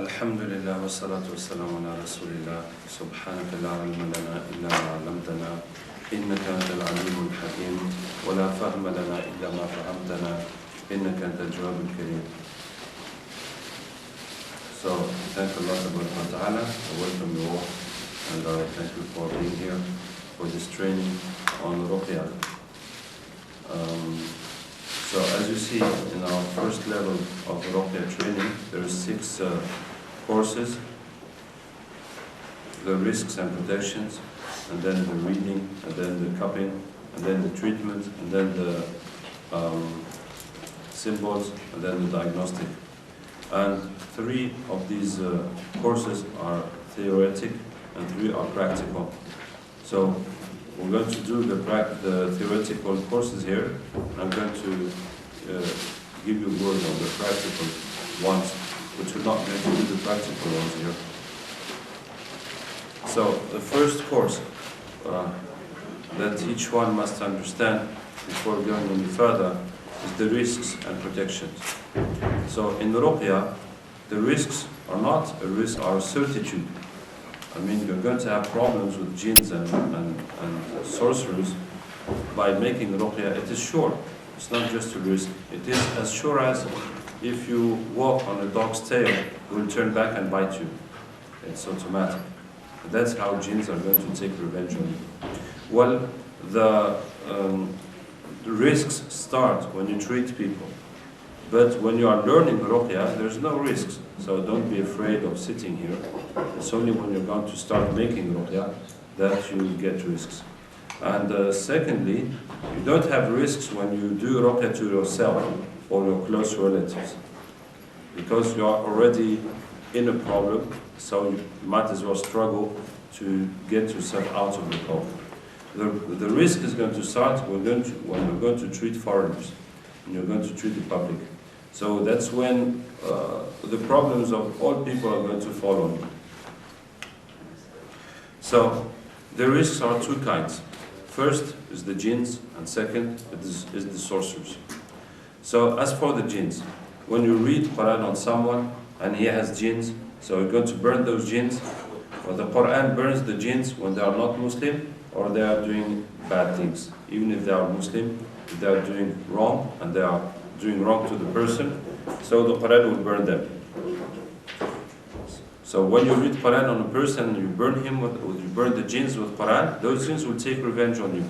الحمد لله والصلاة والسلام على رسول الله سبحانك لا علم لنا إلا ما علمتنا إنك أنت العليم الحكيم ولا فهم لنا إلا ما فهمتنا إنك أنت الجواب الكريم. So, thank Allah subhanahu wa ta'ala. I welcome you all and I thank you for being here for this training on Ruqyah. So as you see in our first level of Ruqyah training, there are 6 courses: the risks and protections, and then the reading, and then the cupping, and then the treatment, and then the symbols, and then the diagnostic. And 3 of these courses are theoretic and 3 are practical. So we're going to do the theoretical courses here. I'm going to give you word on the practical ones, which we're not going to do the practical ones here. So the first course that each one must understand before going any further is the risks and protections. So in Ruqyah, the risks are not a risk, are a certitude. I mean, you're going to have problems with jinns and sorcerers. By making Ruqyah, it is sure. It's not just a risk. It is as sure as if you walk on a dog's tail, it will turn back and bite you. It's automatic. That's how jinns are going to take revenge on you. Well, the risks start when you treat people. But when you are learning Ruqyah, there's no risks. So don't be afraid of sitting here. It's only when you're going to start making Ruqyah that you get risks. And secondly, you don't have risks when you do Ruqyah to yourself or your close relatives, because you are already in a problem, so you might as well struggle to get yourself out of the problem. The risk is going to start when you're going to treat foreigners, and you're going to treat the public. So that's when the problems of all people are going to fall on you. So the risks are 2 kinds. First is the jinns, and second is the sorcerers. So as for the jinns, when you read Quran on someone and he has jinns, so you're going to burn those jinns. Or the Quran burns the jinns when they are not Muslim or they are doing bad things. Even if they are Muslim, if they are doing wrong and they are doing wrong to the person, so the Quran will burn them. So when you read Quran on a person, you burn him you burn the jinns with Quran, those jinns will take revenge on you.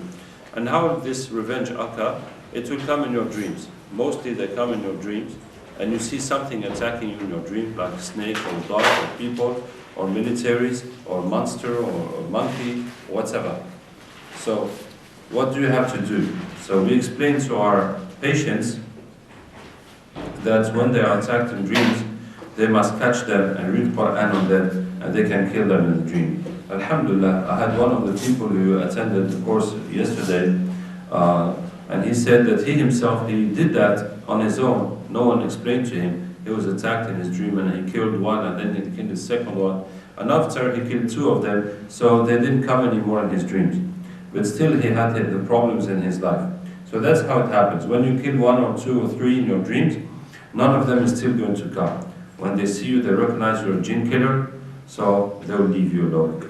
And how will this revenge occur? It will come in your dreams. Mostly they come in your dreams, and you see something attacking you in your dream, like a snake or dog or people or militaries or monster or monkey or whatever. So what do you have to do? So we explain to our patients that when they are attacked in dreams, they must catch them and read Quran on them, and they can kill them in the dream. Alhamdulillah, I had one of the people who attended the course yesterday, and he said that he himself, he did that on his own. No one explained to him. He was attacked in his dream and he killed one, and then he killed the second one. And after he killed 2 of them, so they didn't come anymore in his dreams. But still he had the problems in his life. So that's how it happens. When you kill 1 or 2 or 3 in your dreams, none of them is still going to come. When they see you, they recognize you're a jinn killer, so they'll leave you alone.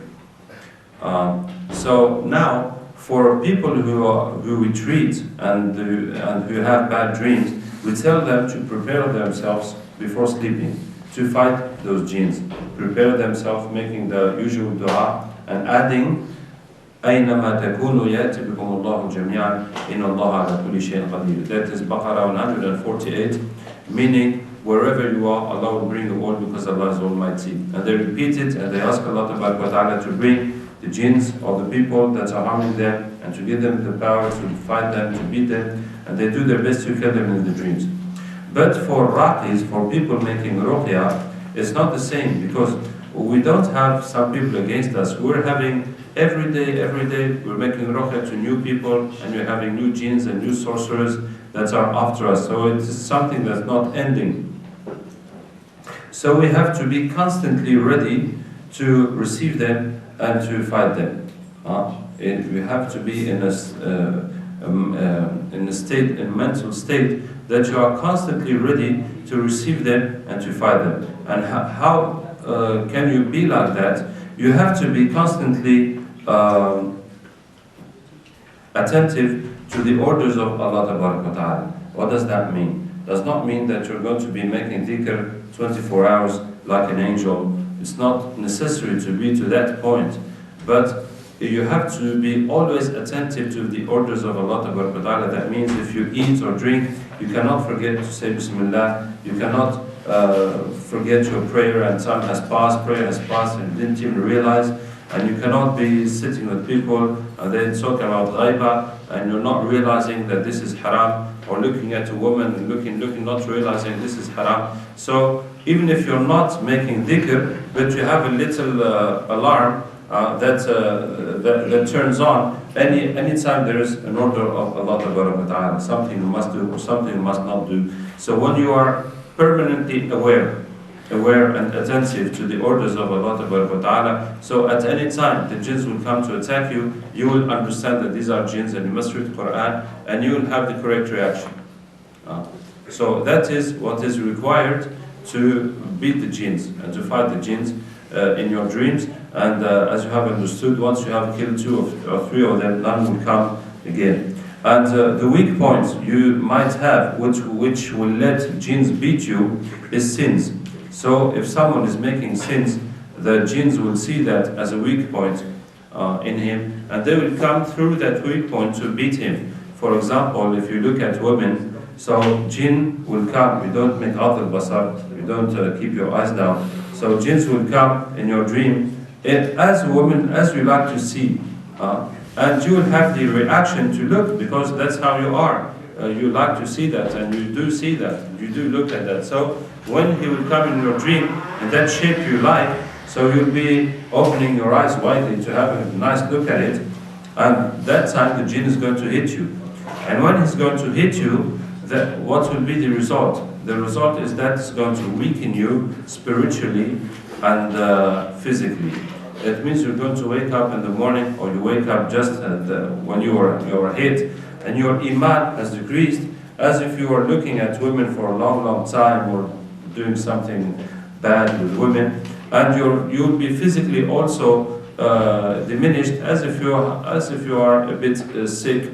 So now, for people who we treat and who have bad dreams, we tell them to prepare themselves before sleeping to fight those jinns. Prepare themselves, making the usual dua and adding أَيْنَمَا تَكُونُوا يَأْتِ بِكُمُ اللَّهُ جَمِيعًا إِنَّ اللَّهَ عَلَى كُلِّ شَيْءٍ قَدِيرٌ. That is Baqarah 148, meaning wherever you are, Allah will bring you all because Allah is Almighty. And they repeat it and they ask Allah Ta'ala to bring the jinns or the people that are harming them and to give them the power to fight them, to beat them, and they do their best to kill them in the dreams. But for Raqis, for people making Ruqyah, it's not the same, because we don't have some people against us. We're having every day, we're making Ruqyah to new people, and we're having new jinns and new sorcerers that are after us. So it's something that's not ending. So we have to be constantly ready to receive them and to fight them. We have to be in a in a state, in a mental state, that you are constantly ready to receive them and to fight them. And how can you be like that? You have to be constantly attentive to the orders of Allah Ta'ala. What does that mean? Does not mean that you're going to be making dhikr 24 hours like an angel. It's not necessary to be to that point, but you have to be always attentive to the orders of Allah Ta'ala. That means if you eat or drink, you cannot forget to say Bismillah. You cannot forget your prayer and time has passed, prayer has passed and you didn't even realize. And you cannot be sitting with people and they talk about ghaibah and you're not realizing that this is haram, or looking at a woman and looking, not realizing this is haram. So even if you're not making dhikr, but you have a little alarm that turns on anytime there is an order of Allah Ta'ala, something you must do or something you must not do. So when you are permanently aware and attentive to the orders of Allah Ta'ala, so at any time the jinns will come to attack you, you will understand that these are jinns and you must read the Quran and you will have the correct reaction. So that is what is required to beat the jinns and to fight the jinns in your dreams. And as you have understood, once you have killed 2 or 3 of them, none will come again. And the weak points you might have, which will let jinns beat you, is sins. So if someone is making sins, the jinns will see that as a weak point in him, and they will come through that weak point to beat him. For example, if you look at women, so jinn will come, you don't make out al-basar, you don't keep your eyes down. So jinns will come in your dream, as a woman, as you like to see, and you will have the reaction to look, because that's how you are. You like to see that, and you do see that, you do look at that. So when he will come in your dream in that shape you like, so you'll be opening your eyes widely to have a nice look at it, and that time the jinn is going to hit you. And when he's going to hit you, what will be the result? The result is that it's going to weaken you spiritually and physically. It means you're going to wake up in the morning, or you wake up just when you are hit, and your iman has decreased, as if you are looking at women for a long time, or doing something bad with women, and you'll be physically also diminished, as if you are a bit sick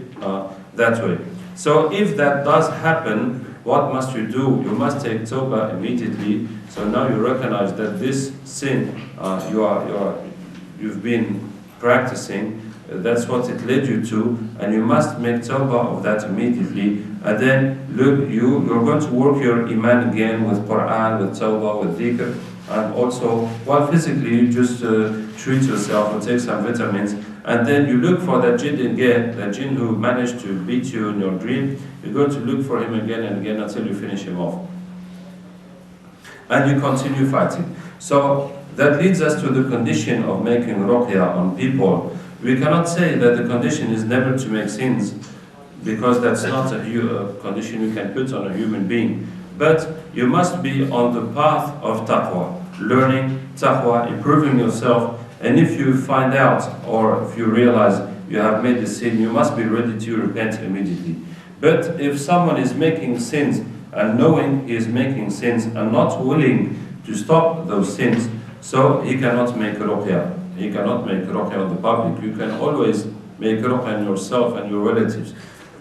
that way. So if that does happen, what must you do? You must take tawbah immediately. So now you recognize that this sin you've been practicing, that's what it led you to, and you must make tawbah of that immediately. And then look, you're going to work your iman again with Quran, with tawbah, with dhikr, and also while physically you just treat yourself and take some vitamins, and then you look for that jinn again, that jinn who managed to beat you in your dream. You're going to look for him again and again until you finish him off, and you continue fighting. So that leads us to the condition of making ruqyah on people. We cannot say that the condition is never to make sins, because that's not a condition you can put on a human being. But you must be on the path of taqwa, learning taqwa, improving yourself, and if you find out or if you realize you have made a sin, you must be ready to repent immediately. But if someone is making sins and knowing he is making sins and not willing to stop those sins, so he cannot make ruqyah. He cannot make ruqyah on the public. You can always make ruqyah on yourself and your relatives,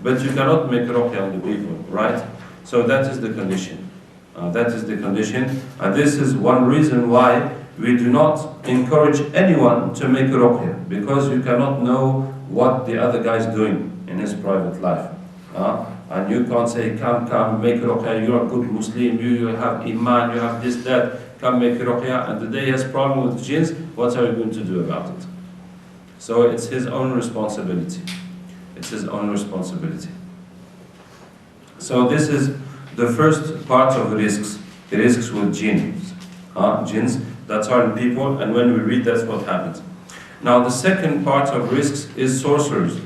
but you cannot make ruqyah on the people, right? So that is the condition. That is the condition, and this is one reason why we do not encourage anyone to make ruqyah, because you cannot know what the other guy is doing in his private life. And you can't say, come, make ruqyah, you're a good Muslim, you have iman, you have this, that, come make ruqyah, and the day he has problem with jinns, what are you going to do about it? So it's his own responsibility. It's his own responsibility. So this is the first part of the risks with jinns. Jinns that are in people, and when we read, that's what happens. Now the second part of risks is sorcerers.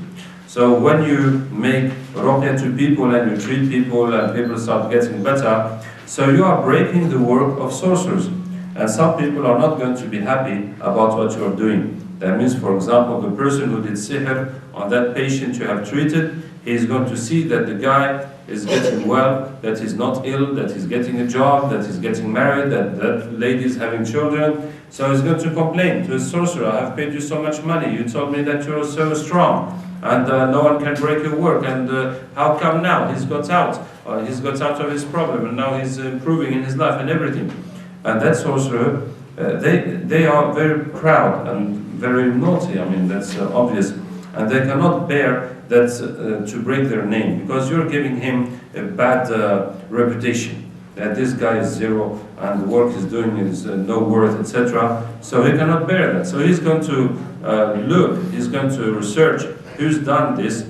So when you make ruqyah to people and you treat people and people start getting better, so you are breaking the work of sorcerers. And some people are not going to be happy about what you are doing. That means, for example, the person who did sihr on that patient you have treated, He's going to see that the guy is getting well, that he's not ill, that he's getting a job, that he's getting married, that that lady is having children. So he's going to complain to his sorcerer, I have paid you so much money, you told me that you're so strong, and no one can break your work, and how come now he's got out of his problem, and now he's improving in his life and everything. And that sorcerer, they are very proud and very naughty, I mean, that's obvious, and they cannot bear that to break their name, because you're giving him a bad reputation, that this guy is zero and the work he's doing is no worth, etc. So he cannot bear that. So he's going to he's going to research who's done this.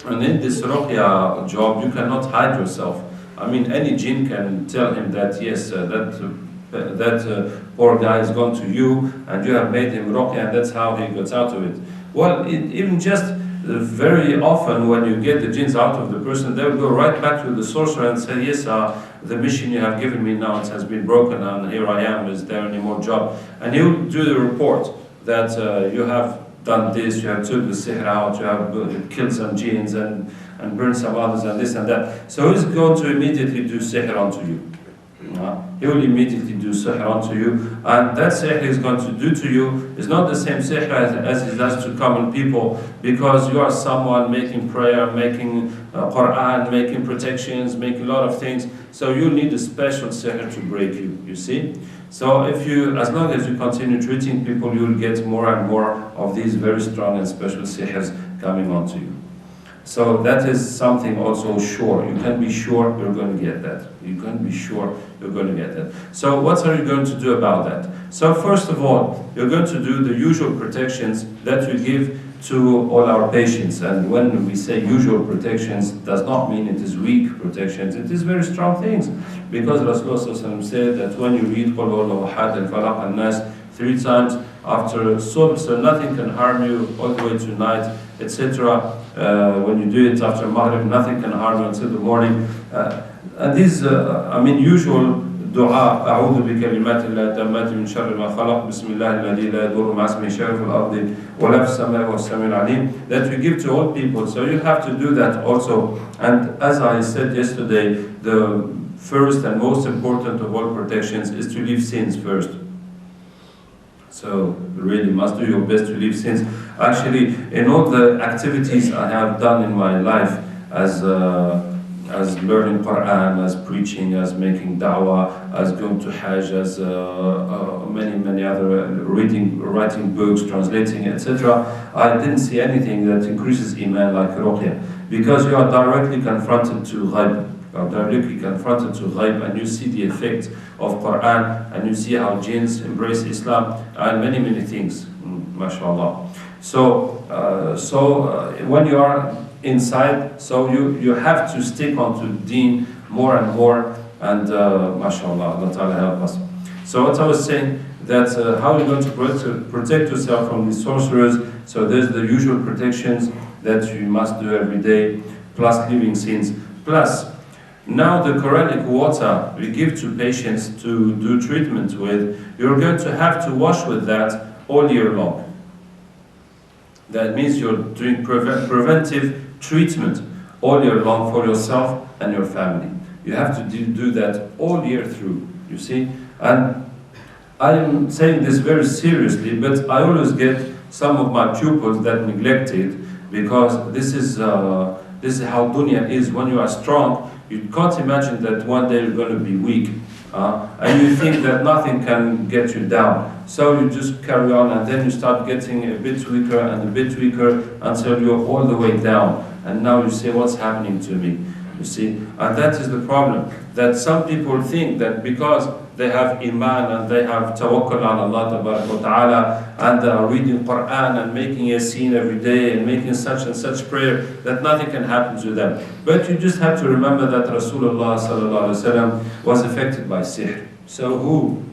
And in this ruqya job, you cannot hide yourself. I mean, any jinn can tell him that, yes, that poor guy has gone to you and you have made him ruqya, and that's how he gets out of it. Well, even just very often when you get the jinns out of the person, they will go right back to the sorcerer and say, yes, the mission you have given me now, it has been broken, and here I am, is there any more job? And he will do the report that you have done this, you have took the sihr out, you have killed some jinns and burned some others and this and that. So he's going to immediately do sihr onto you. He will immediately do sihr onto you, and that sihr he's going to do to you is not the same sihr as he does to common people, because you are someone making prayer, making Quran, making protections, making a lot of things, so you need a special sihr to break you, you see? So if you, as long as you continue treating people, you will get more and more of these very strong and special sihrs coming onto you. So that is something also sure. You can be sure you're going to get that. You can be sure you're going to get that. So what are you going to do about that? So first of all, you're going to do the usual protections that we give to all our patients. And when we say usual protections, does not mean it is weak protections. It is very strong things. Because Rasulullah said that when you read Qul Huwallahu Ahad and Falaq and Nas 3 times after Subh, so nothing can harm you all the way to night, etc. When you do it after Maghrib, nothing can harm you until the morning. And these, I mean, usual dua, أعوذ بكلمات الله التامات من شر ما خلق بسم الله الذي لا يضر مع اسمه شيء في الأرض ولا في السماء والسميع العليم, that we give to all people. So you have to do that also. And as I said yesterday, the first and most important of all protections is to leave sins first. So really must do your best to leave sins. Actually, in all the activities I have done in my life, as learning Quran, as preaching, as making da'wah, as going to Hajj, as many other writing books, translating, etc. I didn't see anything that increases iman like ruqya, because you are directly confronted to ghaib. You are directly confronted to ghaib, and you see the effect of Quran, and you see how jinns embrace Islam, and many things, mashallah. So, when you are inside, so you have to stick onto deen more and more, and mashallah, Allah Ta'ala help us. So what I was saying, that how you're going to protect yourself from these sorcerers. So there's the usual protections that you must do every day, plus leaving sins, plus now the Quranic water we give to patients to do treatment with, you're going to have to wash with that all year long. That means you're doing preventive treatment all year long for yourself and your family. You have to do that all year through, you see. And I am saying this very seriously, but I always get some of my pupils that neglect it, because this is how dunya is. When you are strong, you can't imagine that one day you're going to be weak, and you think that nothing can get you down. So you just carry on, and then you start getting a bit weaker and a bit weaker until you're all the way down. And now you say, what's happening to me? You see, and that is the problem. That some people think that because they have iman and they have tawakkul on Allah Ta'ala, and they are reading Quran and making yasin every day and making such and such prayer, that nothing can happen to them. But you just have to remember that Rasulullah Sallallahu Alaihi Wasallam was affected by sihr. So who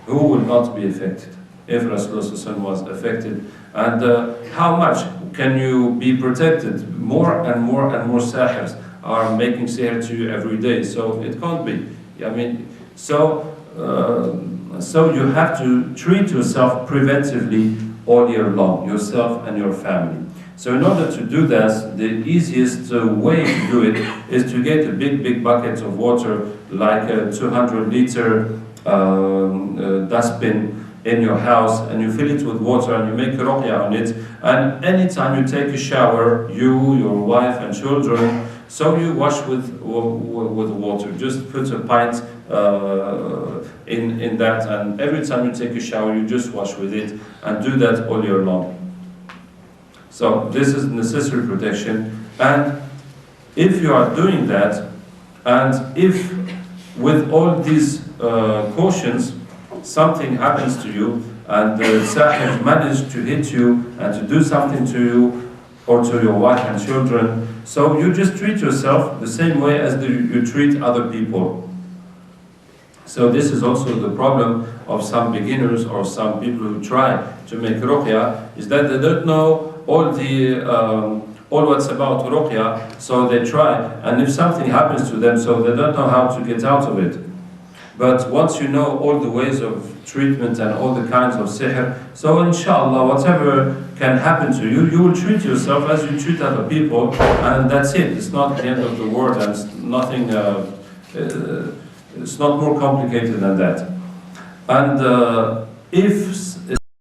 will not be affected if Rasulullah was affected? And how much can you be protected? More and more sahirs are making sihr to you every day, so it can't be. I mean, so you have to treat yourself preventively all year long, yourself and your family. So in order to do that, the easiest way to do it is to get a big bucket of water, like a 200-liter dustbin in your house, and you fill it with water and you make a ruqya on it. And anytime you take a shower, you, your wife and children, so you wash with water. Just put a pint in that, and every time you take a shower, you just wash with it, and do that all year long. So this is necessary protection. And if you are doing that, and if with all these cautions, something happens to you, and the sahir managed to hit you and to do something to you or to your wife and children, so you just treat yourself the same way as you treat other people. So this is also the problem of some beginners or some people who try to make ruqya, is that they don't know all what's about ruqya, so they try, and if something happens to them, so they don't know how to get out of it. But once you know all the ways of treatment and all the kinds of sihr, so inshallah, whatever can happen to you, you will treat yourself as you treat other people, and that's it. It's not the end of the world, and it's nothing. It's not more complicated than that. And if